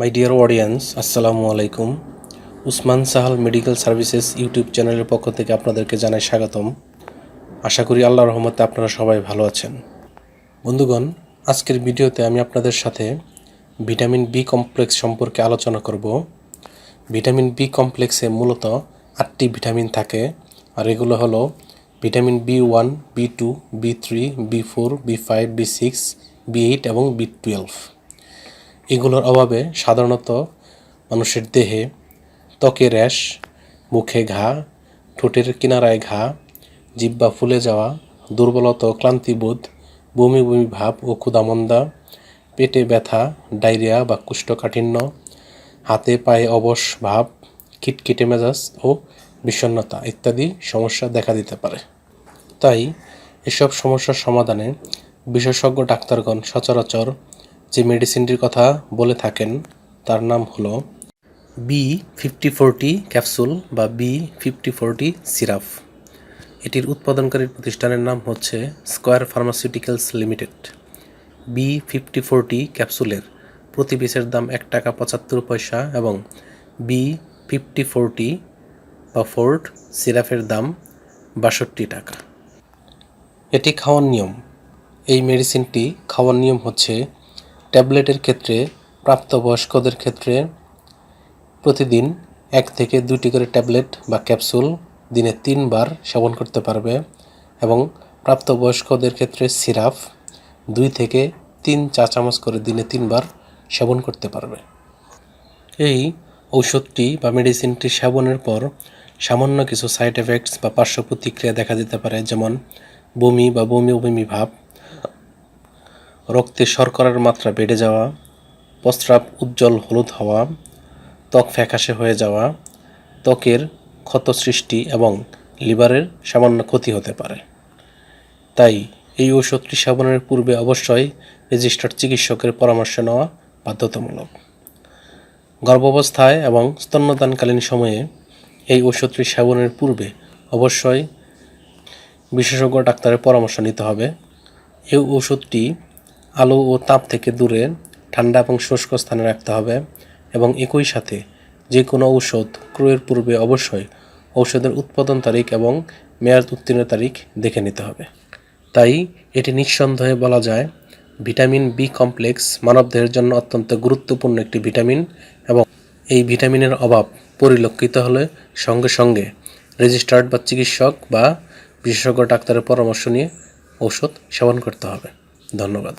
My dear audience, আসসালামু আলাইকুম। Usman Sahal medical services YouTube চ্যানেলের পক্ষ থেকে আপনাদেরকে জানাই স্বাগতম। আশা করি আল্লাহর রহমতে আপনারা সবাই ভালো আছেন। বন্ধুগণ, আজকের ভিডিওতে আমি আপনাদের সাথে ভিটামিন বি কমপ্লেক্স সম্পর্কে আলোচনা করব। ভিটামিন বি কমপ্লেক্সে মূলত 8টি ভিটামিন থাকে, আর এগুলো হলো ভিটামিন বি1, বি2, বি3, বি4, বি5, বি6, বি8 এবং বি12। এগুলোর অভাবে সাধারণত মানুষের দেহে ত্বকে র্যাশ, মুখে ঘা, ঠোঁটের কিনারায় ঘা, জিহ্বা ফুলে যাওয়া, দুর্বলতা ও ক্লান্তিবোধ, বমি বমি ভাব ও ক্ষুধামন্দা, পেটে ব্যথা, ডায়রিয়া বা কোষ্ঠকাঠিন্য, হাতে পায়ে অবশ ভাব, খিটখিটে মেজাজ ও বিষণ্ণতা ইত্যাদি সমস্যা দেখা দিতে পারে। তাই এসব সমস্যার সমাধানে বিশেষজ্ঞ ডাক্তারগণ সচরাচর যে মেডিসিনটির কথা বলে থাকেন তার নাম হলো B5040 ক্যাপসুল বা B5040 সিরাপ। এটির উৎপাদনকারী প্রতিষ্ঠানের নাম হচ্ছে স্কয়ার ফার্মাসিউটিক্যালস লিমিটেড। B5040 ক্যাপসুলের প্রতি পিসের দাম 1 টাকা 75 পয়সা এবং B5040 বা ফোর্ড সিরাপের দাম 62 টাকা। এটি খাওয়ার নিয়ম। এই মেডিসিনটি খাওয়ার নিয়ম হচ্ছে ট্যাবলেটের ক্ষেত্রে প্রাপ্তবয়স্কদের ক্ষেত্রে প্রতিদিন 1 থেকে 2টি করে ট্যাবলেট বা ক্যাপসুল দিনে 3 বার সেবন করতে পারবে, এবং প্রাপ্তবয়স্কদের ক্ষেত্রে সিরাপ 2 থেকে 3 চা চামচ করে দিনে 3 বার সেবন করতে পারবে। এই ঔষধটি বা মেডিসিনটি সেবনের পর সামান্য কিছু সাইড এফেক্টস বা পার্শ্ব প্রতিক্রিয়া দেখা দিতে পারে, যেমন বমি বা বমি বমি ভাব, রক্তে শর্করার মাত্রা বেড়ে যাওয়া, প্রস্রাব উজ্জ্বল হলুদ হওয়া, ত্বক ফ্যাকাশে হয়ে যাওয়া, ত্বকের ক্ষত সৃষ্টি এবং লিভারের সামান্য ক্ষতি হতে পারে। তাই এই ঔষধটি সেবনের পূর্বে অবশ্যই রেজিস্টার্ড চিকিৎসকের পরামর্শ নেওয়া বাধ্যতামূলক। গর্ভাবস্থায় এবং স্তন্যদানকালীন সময়ে এই ঔষধটি সেবনের পূর্বে অবশ্যই বিশেষজ্ঞ ডাক্তারের পরামর্শ নিতে হবে। এই ঔষধটি আলো ও তাপ থেকে দূরে ঠান্ডা এবং শুষ্ক স্থানে রাখতে হবে, এবং একই সাথে যে কোনো ঔষধ ক্রয়ের পূর্বে অবশ্যই ঔষধের উৎপাদন তারিখ এবং মেয়াদ উত্তীর্ণ তারিখ দেখে নিতে হবে। তাই এটি নিঃসন্দেহে বলা যায় ভিটামিন বি কমপ্লেক্স মানবদেহের জন্য অত্যন্ত গুরুত্বপূর্ণ একটি ভিটামিন, এবং এই ভিটামিনের অভাব পরিলক্ষিত হলে সঙ্গে সঙ্গে রেজিস্টার্ড বা চিকিৎসক বা বিশেষজ্ঞ ডাক্তারের পরামর্শ নিয়ে ঔষধ সেবন করতে হবে। ধন্যবাদ।